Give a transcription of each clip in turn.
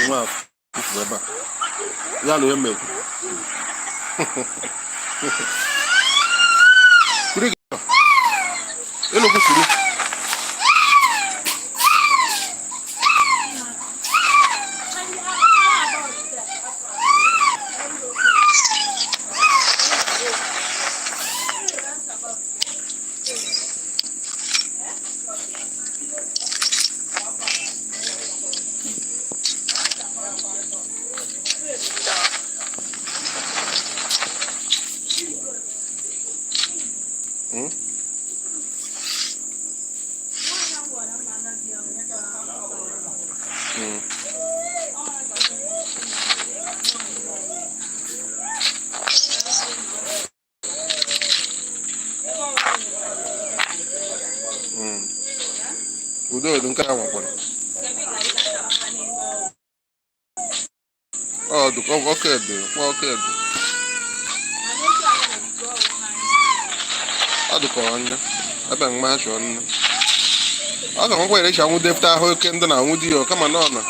Wow. Ya lo yeme. Kuri. Elo kusuru. Udo dunka wa kwa. Oh, du okay do. Okay do. Adu ko anya. Aba ngma sho nna. Aga ngwa ere cha nwu defta ho ke ndo na nwu di yo kama no na.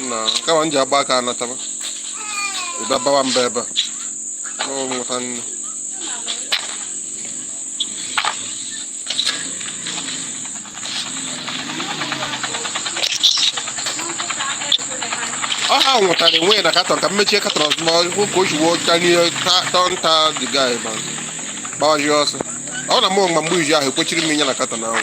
Na kama nje agba ka na taba. Uda bawa mbeba. No mu han. Ah, nwụtara enwe na katọn ka mmechie katọn ọzụma hụ ka o ji wuo karịa tọnta the guy man gbawaji ọsọ ọ na mụ mgbe iji ahụ ekwechiri m inye na katọn ahụ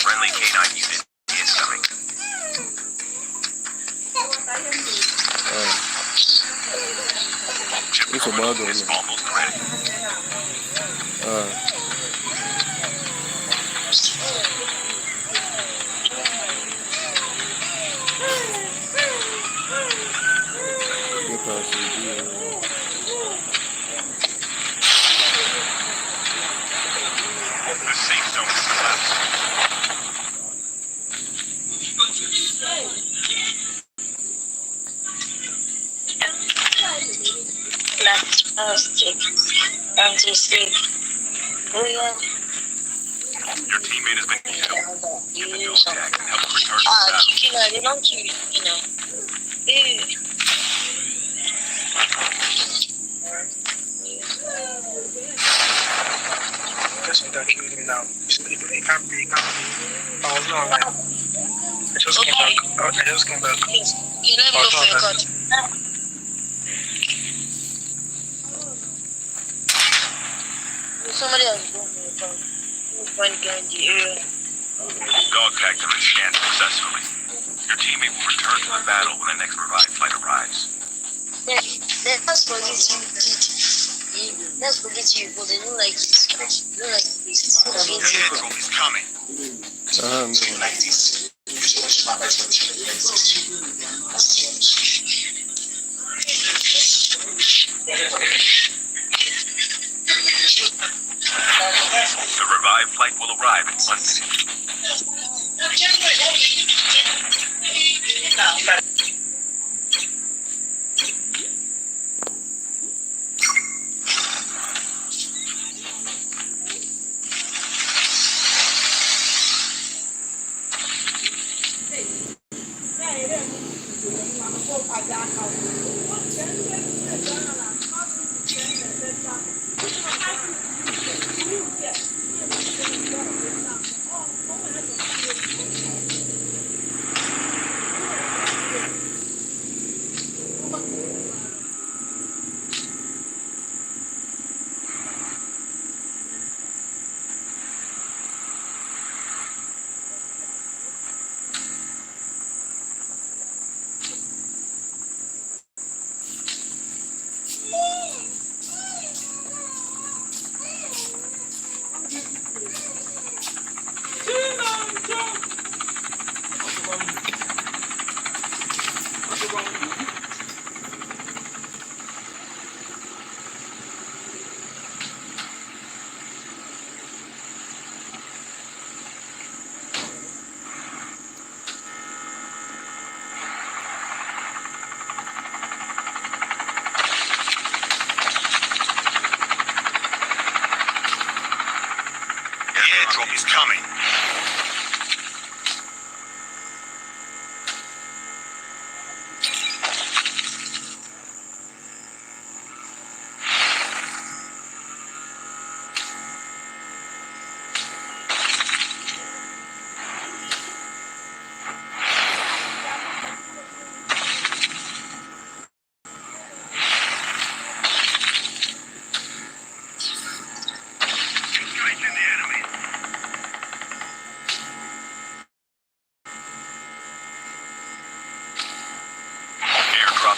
Friendly K9 unit incoming. Chip terminal is almost ready. The safe zone is collapsed. Your teammate has been killed. Get the dog tag and help return to the battle. They don't kill you know. That's what that killed him now. They can't be. I was not like. I just came back. I just came back. You let me go for your cut. Somebody else go for your cut. Find a guy in the area. Dog tag has been scanned successfully. Your teammate will return to the battle when the next revived flight arrives. Let's forget you. Let's forget you, but they don't like it. They don't like this. Vehicle is coming. No. Like this. The revived flight will arrive in 1 minute.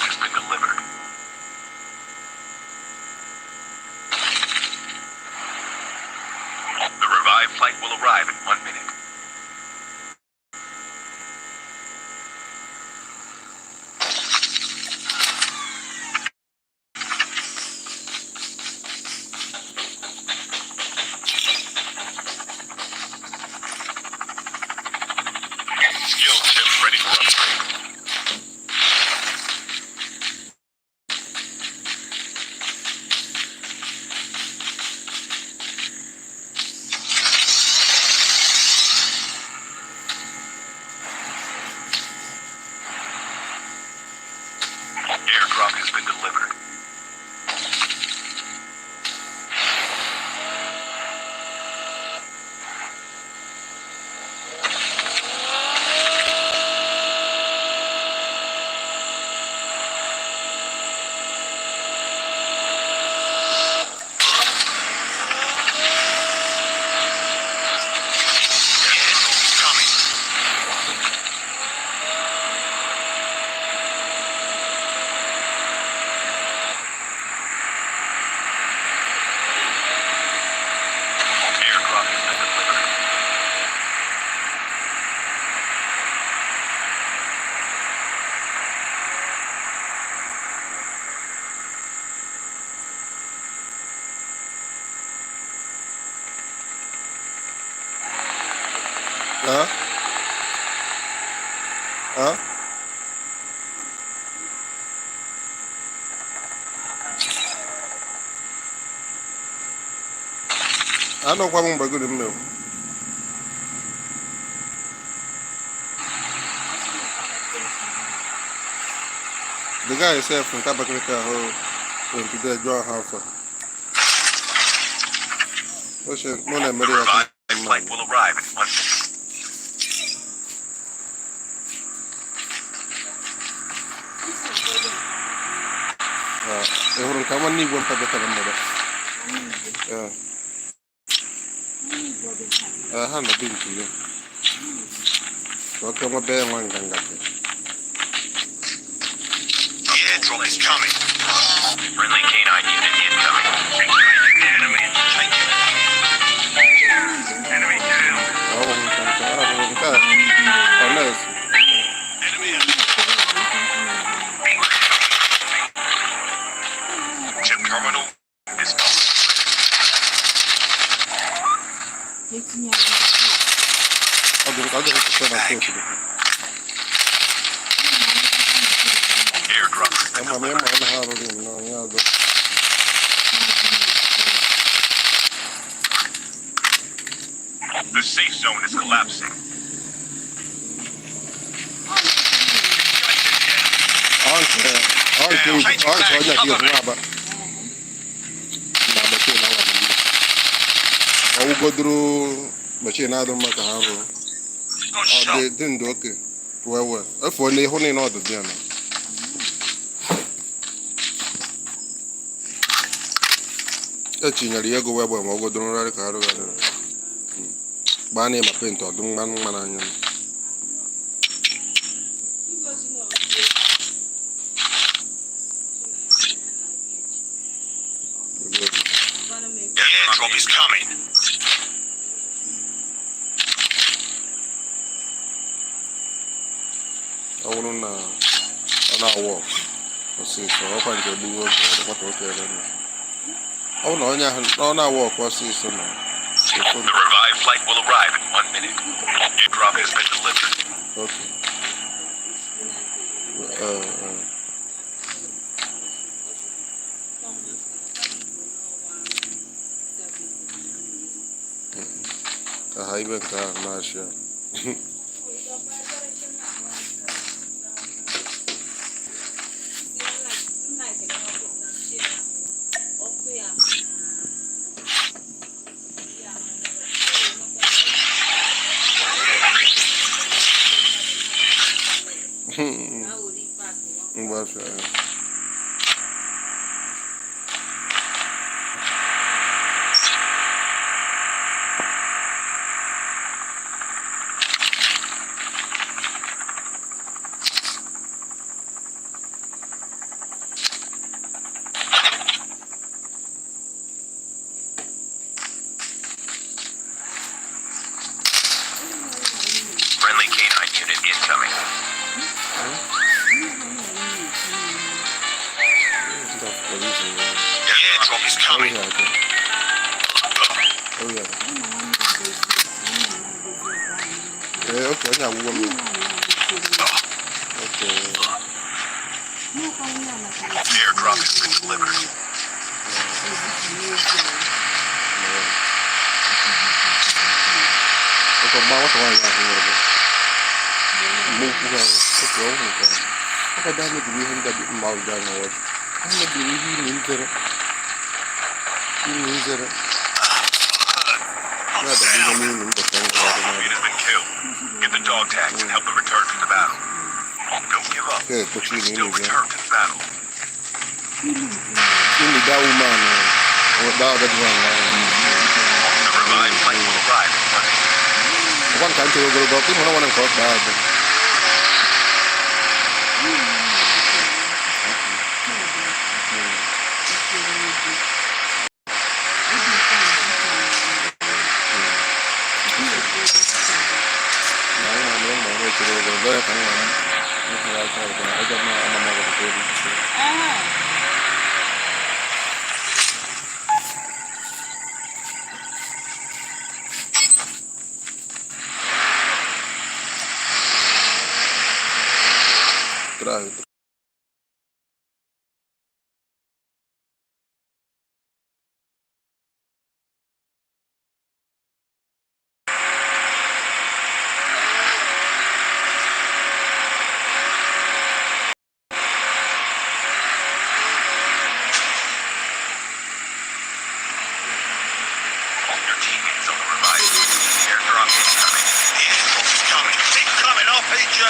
has been delivered. The revived flight will arrive in 1 minute. Skill chip ready for upgrade. Airdrop has been delivered. Airdrop's coming. Airdrop has been delivered. Huh? Huh? I know what I'm going to do. The guy himself from Tabakrika went to the draw house. What's your money? The revived flight will arrive in 1 minute. Everyone come on, need one Tabakrika. Yeah. I haven't been to you. So come a bear one can get it. Airdrop is coming. Friendly canine unit incoming. Enemy. Enemy down. Oh, nice. Enemy. Chip terminal is complete. I'll just turn my face. Airdrop has been I'm a delivered. man. The safe zone is collapsing. I will go through machine. I don't matter how. Good shot. They didn't do okay. Well, if only honey not the dinner. Etinyere ya ego web ma ọ godoro rarị ka arụ gara. Gbaa na ma paint ọdụ mmanụ anya. The airdrop is coming. Ọ bụrụ na ọ na-awọ ọsịsọ ọkwa nke gburu oge ọdịkwata oke ebe nọ. Ọ bụrụ na onye ahụ ọ na-awọ ọkwa ọsịsọ na The revived flight will arrive in 1 minute. Airdrop has been delivered. okay. Ka ha ibe nke ahụ na-achị. Mgbafe. The airdrop is coming. Oh yeah. Yeah, okay, I want one. Okay. Airdrop has been delivered. Okay, ma, what's wrong with that? Move to her. Okay, okay. Okay, damn it, we have that mouth down the wall. I'm not doing it. It has been killed. Get the dog tags and help them return to the battle. Don't give up. Okay, You can still return to the battle. Quindi da umano o da The revived flight will arrive in 1 minute. quanto anche lo dopo non ho ancora dato Grazie. Your teammates on the revived flight. Airdrop incoming. The airdrop is coming. Keep coming, RPG.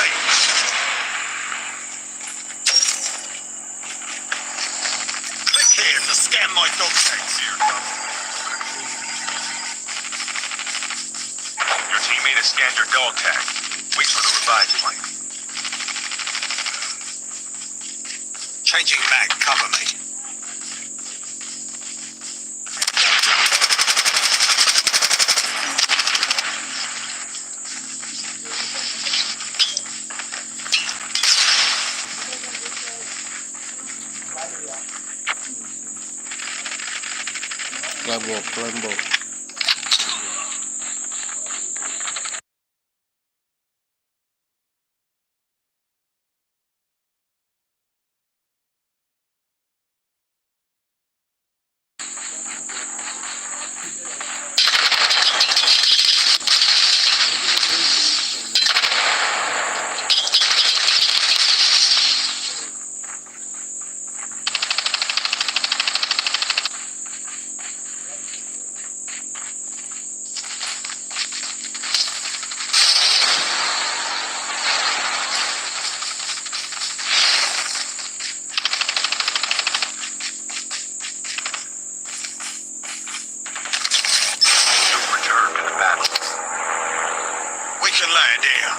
Click here to scan my dog tags. Your teammate has scanned your dog tag. Wait for the revived flight. Changing mag, cover me. Climb up. We can land here.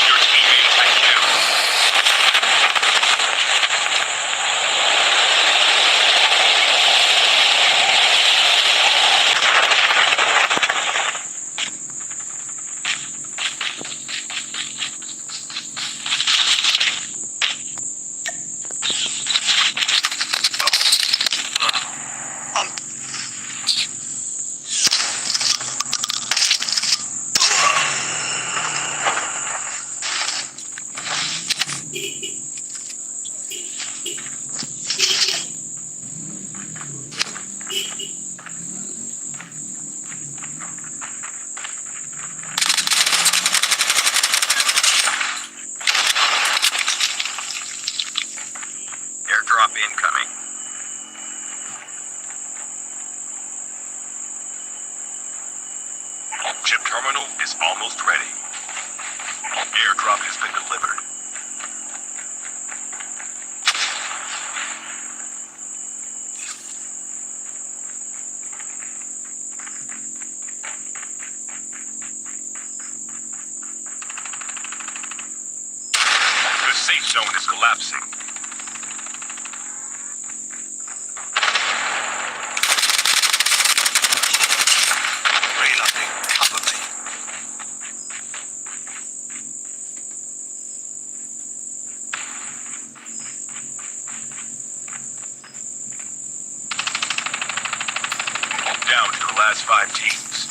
Your teammate has been killed. Airdrop incoming. Chip terminal is almost ready. Airdrop has been delivered. The safe zone is collapsing. Reloading. Cover me. last 5 teams.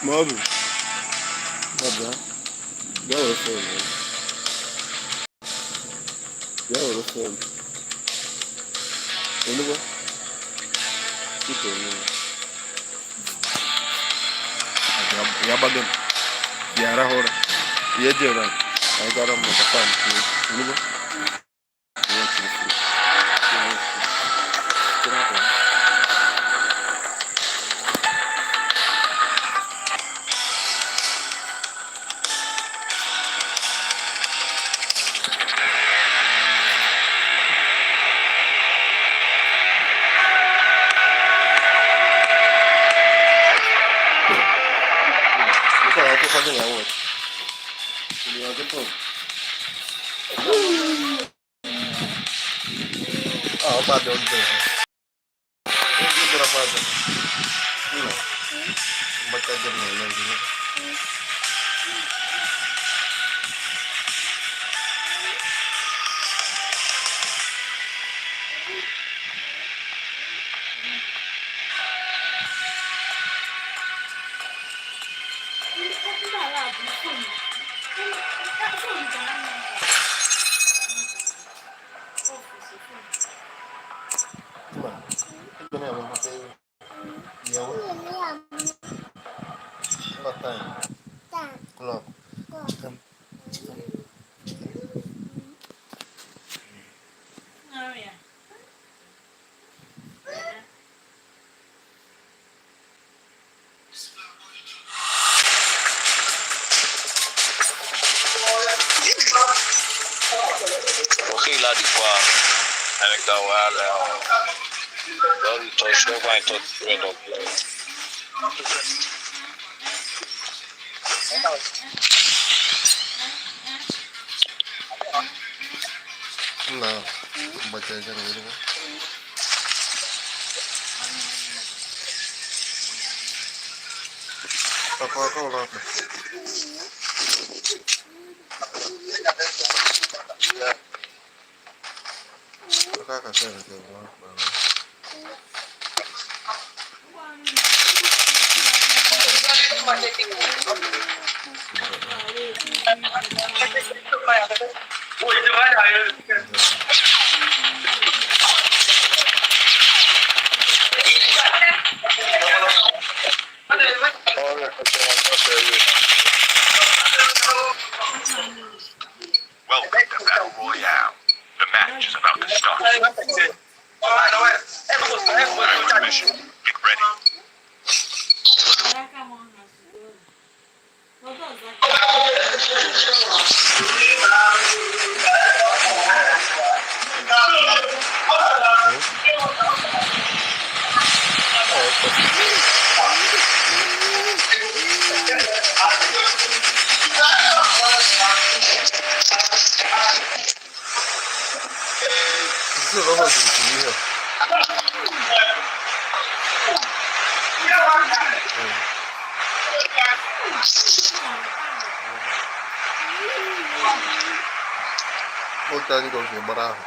Mother. Mother. Go with phone, man. Go with phone. Anyway, keep it, man. Ya bagen. Ya rahora. Ya jera. Ay karam mo kapan. Anyway. Aku pakai ya, wot. Ini aja tuh. Apa ada untuk? Ini berapa ada? Ini. Baca jurnal lagi. Cuma. Ini apa pakai? Ya, wot. Batang. Klok. Royale di qua, avec Royale, je trouve un truc donc. Nah, baca aja dulu. Apa lah? Kakak saya juga. Welcome to Battle Royale. The match is about to start. Primary mission. Get ready. Isso não vai dormir. Voltar de qualquer bravo.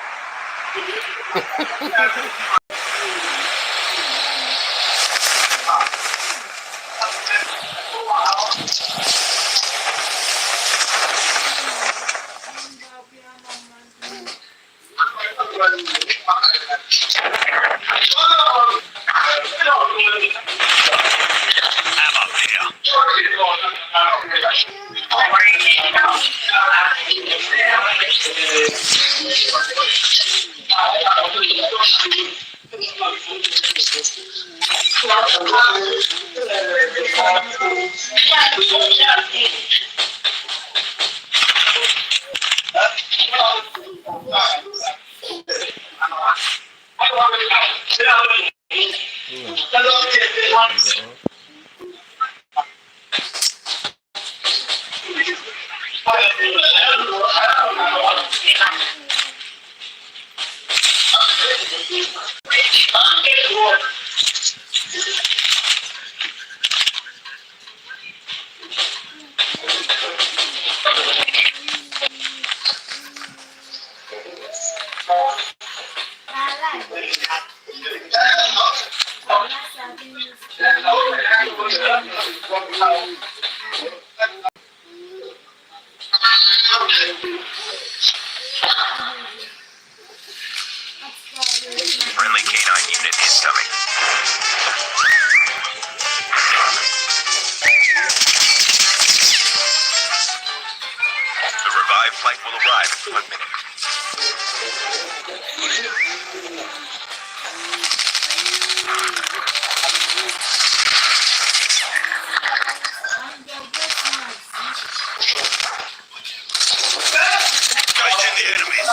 Friendly canine unit incoming. The revived flight will arrive in 1 minute. Engaging the enemies.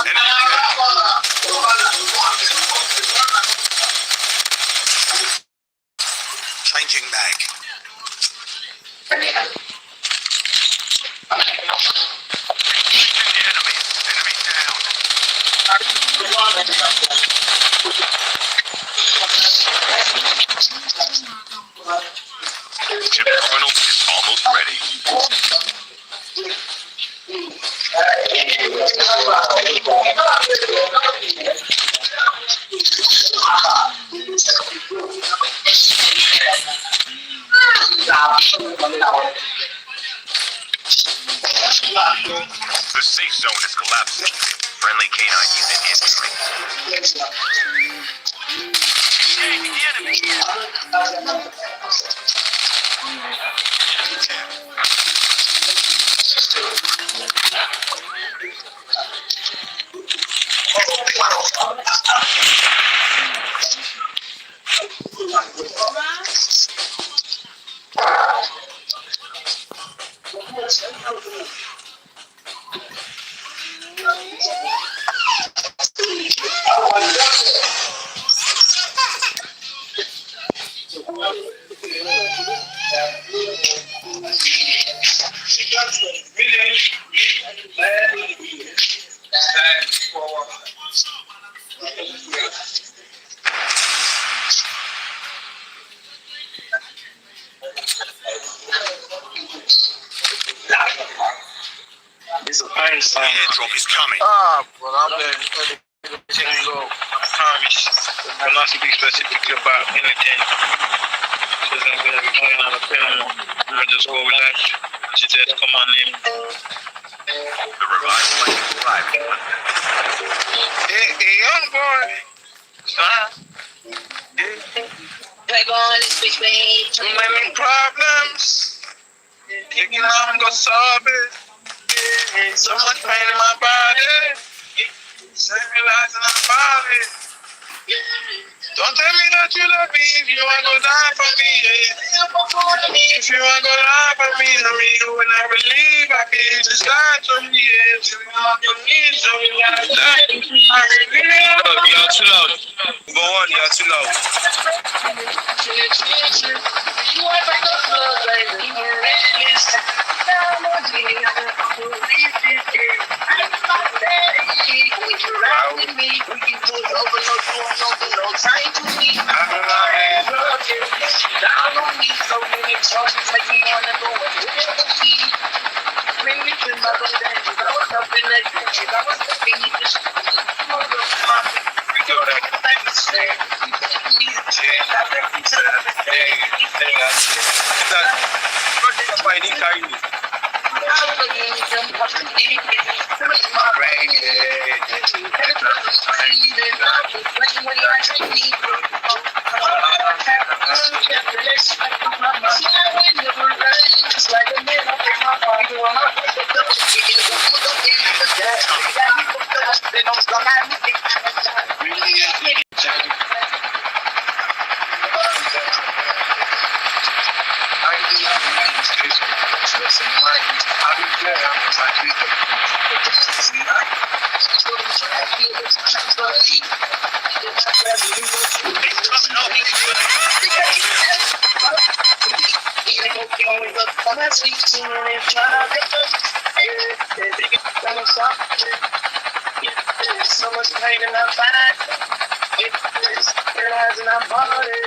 Changing mag. The enemies. Enemy down. Chip terminal is almost ready. The safe zone is collapsing. Friendly canine unit incoming. Engaging the enemy. It's a pain sign. Airdrop is coming. Well, I'm letting everything go. I promise. I'm not to be specific about anything. Because I'm going to be playing on the piano. I just go relax. She said, come on in. The revived flight will arrive in 1 minute. Hey, young boy. Son. Like on this bitch, babe. Too many problems. Thinking I'm gonna solve it. So much pain in my body. Realizing I'm about it. Don't tell me that you love me if you ain't gonna die for me. If you ain't gonna lie for me, I mean, you will never leave. I can't just lie to me. If you want to me, so you gotta die. I really love you. Y'all too loud. Go on, y'all too loud. So much pain in my back. Realizing I'm falling.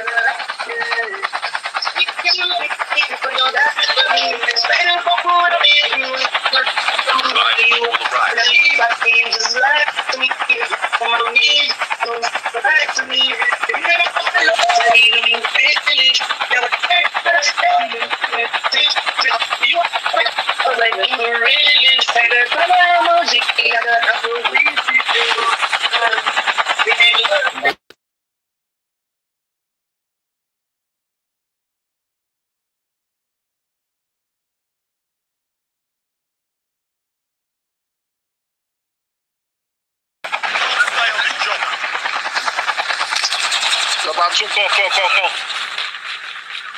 About 2, 4, 4, 4,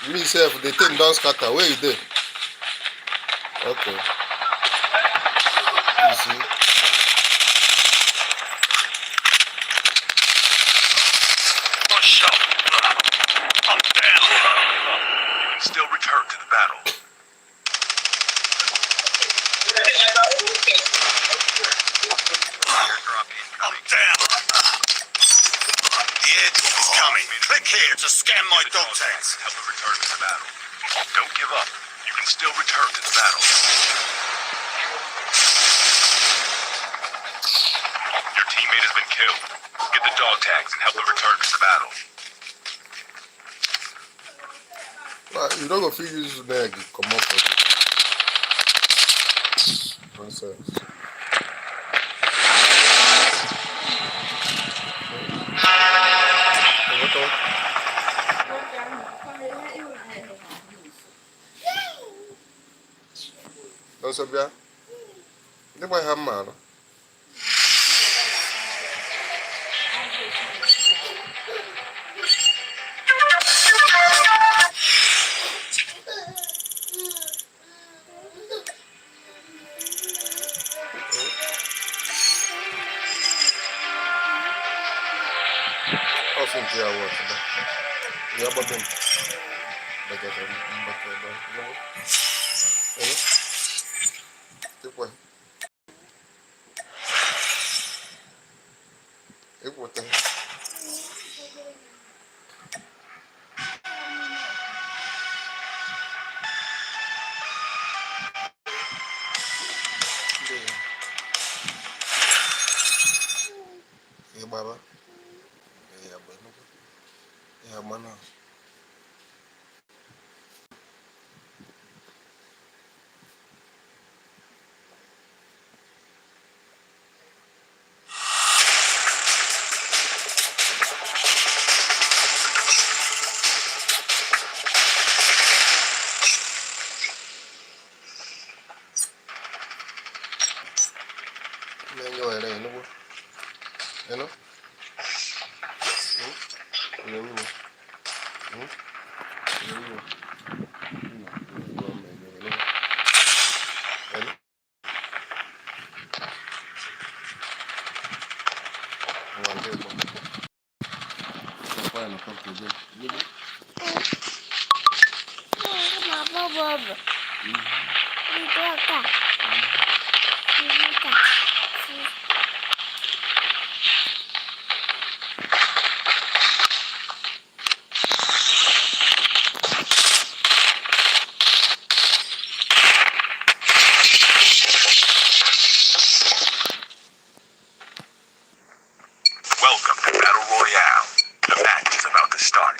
4. Me self, the thing don't scatter. Where you there? Okay. You see? Push up. I'm down. You can still return to the battle. I'm down. The airdrop is coming. Click here to scan my dog tags. Help them return to the battle. Don't give up. You can still return to the battle. Your teammate has been killed. Get the dog tags and help them return to the battle. Well, you don't go feel use the egg. Come up with it. Nonsense. Don't say bien. They might have man. I think you are watching that. Yeah, but then. Tiếp quay. Tiếp một tay. Iya baba. Iya benar. Iya mana? Nên rồi đây nó bu. Đây nó. Welcome to Battle Royale. The match is about to start.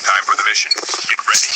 Time for the mission. Get ready.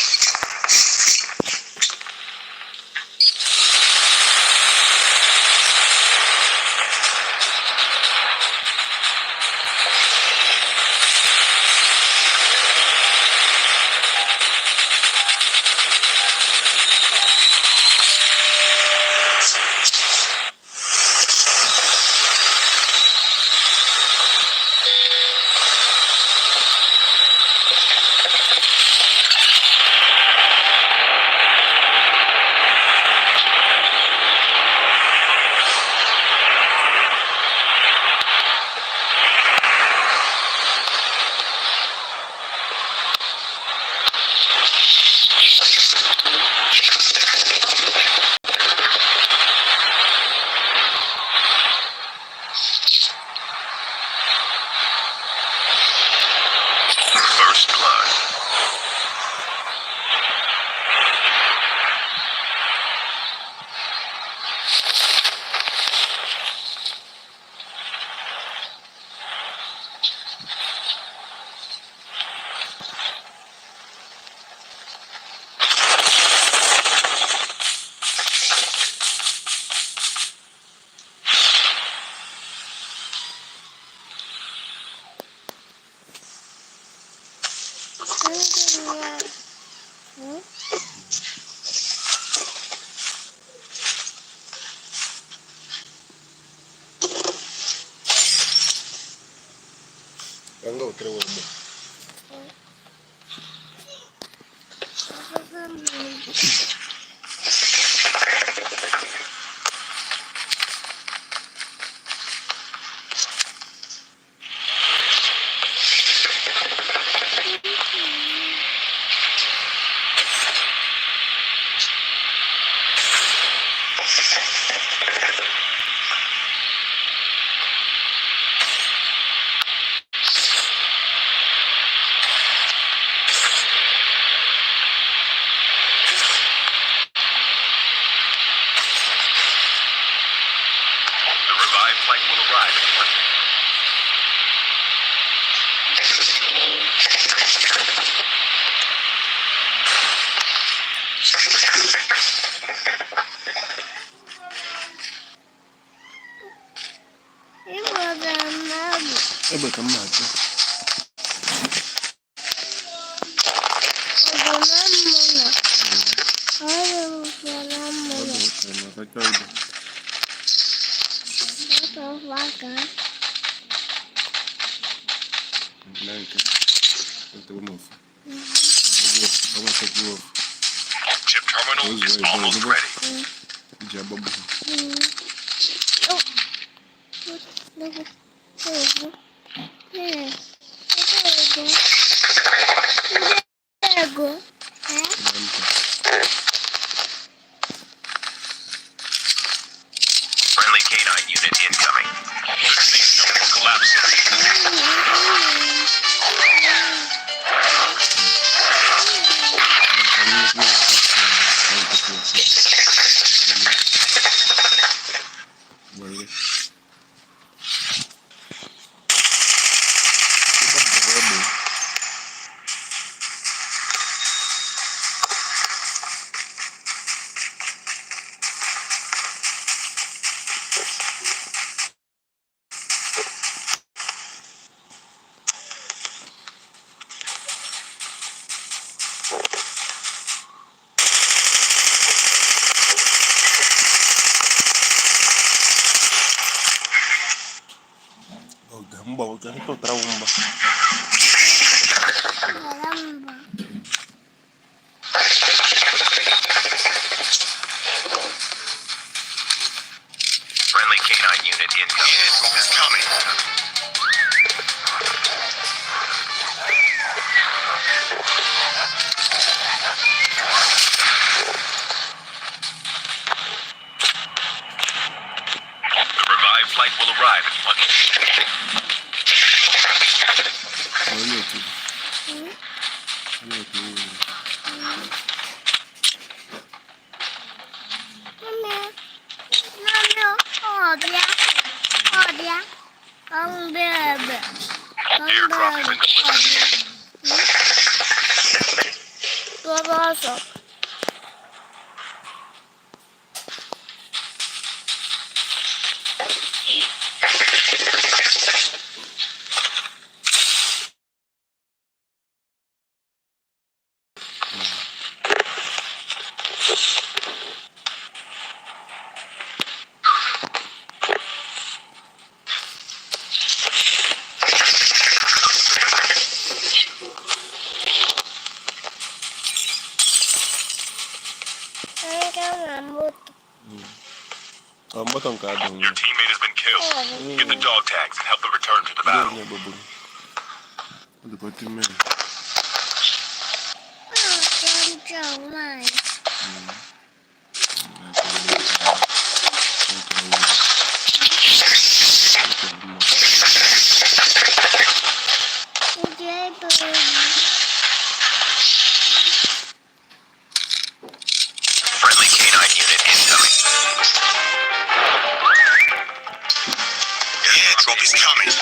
Venga, otra vez. The revived flight will arrive in 1 minute. Ebe ka mma atụ. Chip terminal is almost ready. Friendly canine unit incoming. The safe zone is collapsing. Gamba, otra vez otra bomba. Friendly canine unit incoming. Is coming. The revived flight will arrive in 1 minute. Airdrop has been delivered. Bottom card. Your teammate has been killed. Get the dog tags and help them return to the battle. The bottom man. Friendly canine unit incoming. Airdrop is coming.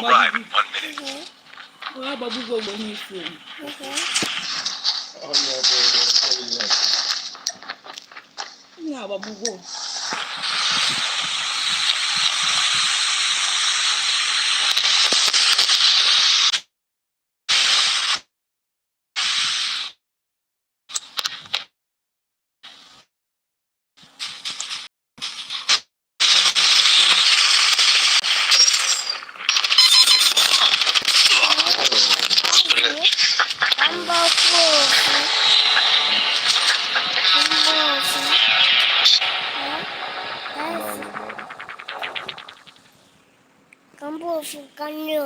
will arrive in 1 minute. Wọ́n á bọ̀ gbogbo ògbó ní ìfò. Ní àbọ̀ gbogbo. Ganyo.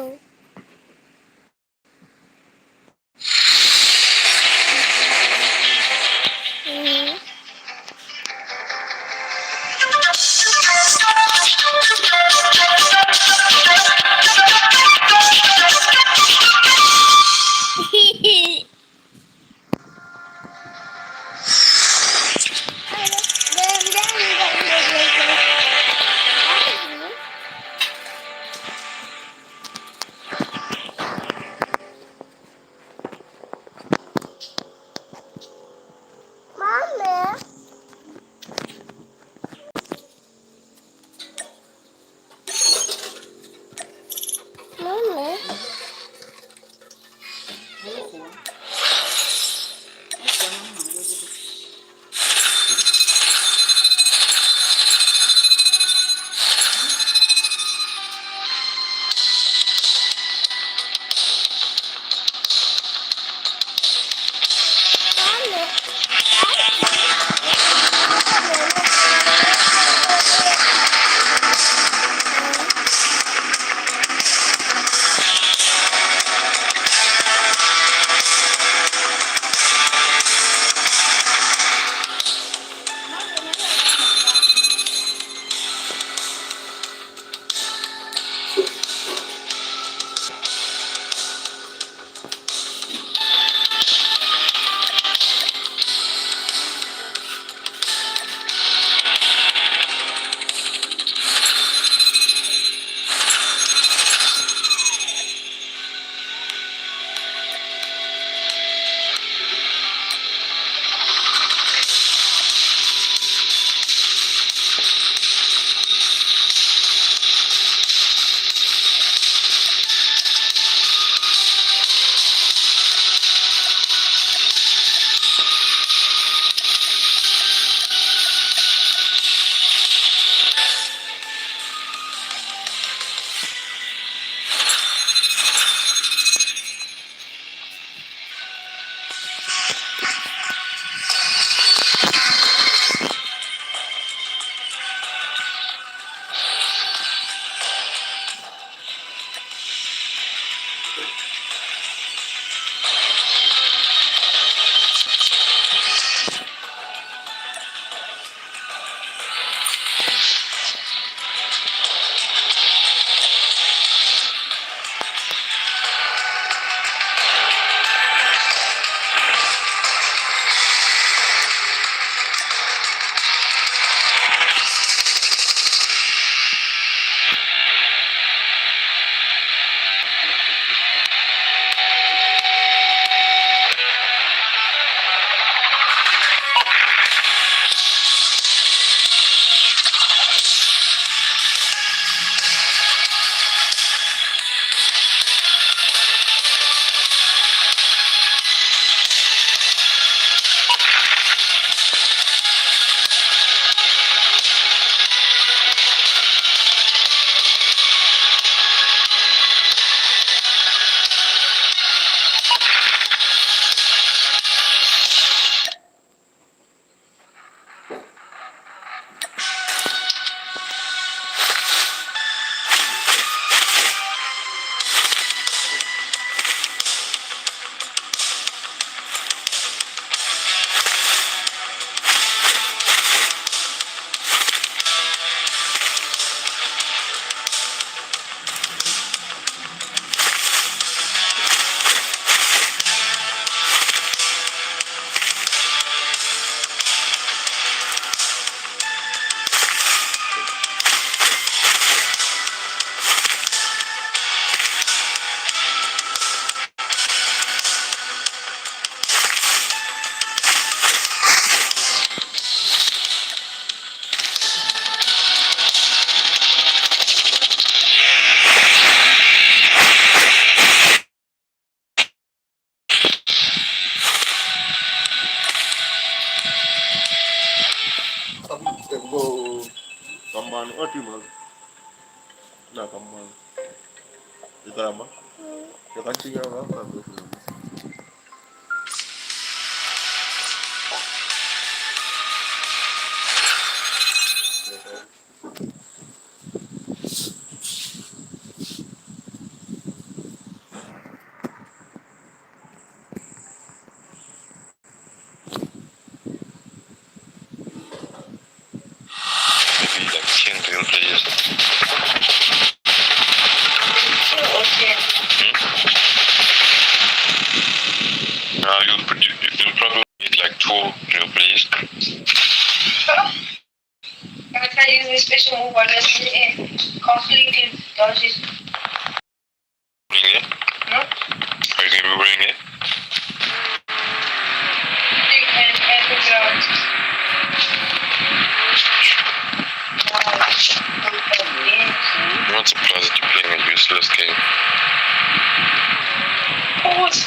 Na kama itama. Yakati ya hapa. Maybe like 10 real players. Okay. Now you'll probably need like 2 real players. I'm trying to use a special move on this conflicted dodges. Bring it. No? Are you going to be bringing it? Big and good job. I'm not surprised that you're playing a useless game. Forwards.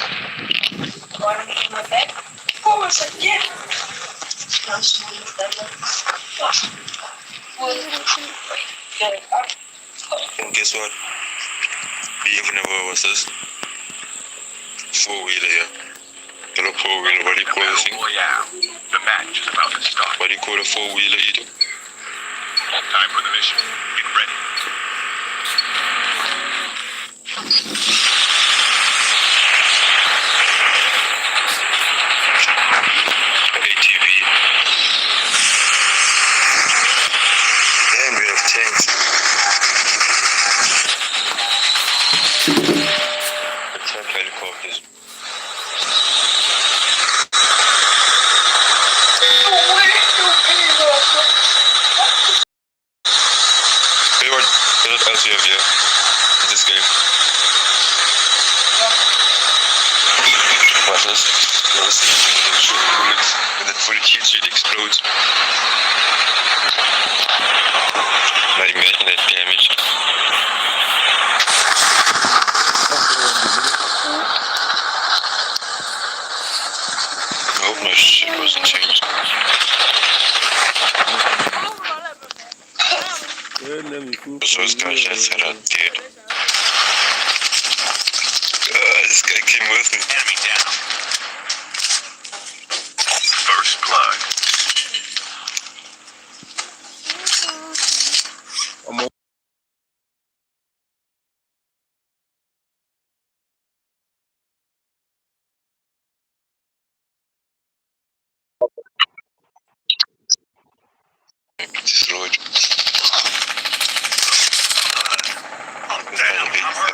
One in my back. Forwards again. I'm smooth that And guess what? We even have our sis. 4-wheeler here. Hello, 4-wheeler. What do you call this thing? Royale. The match is about to start. What do you call a 4-wheeler, Edo? Time for the mission. Get ready. ATV. And we have tanks. Attack helicopters. Hey, what else you have here in this game? Watch this. When it fully heats, it explodes. Now imagine that damage. I hope my shit wasn't changed. So this guy just said I'm dead. This guy came with me. Enemy down. First blood. This road.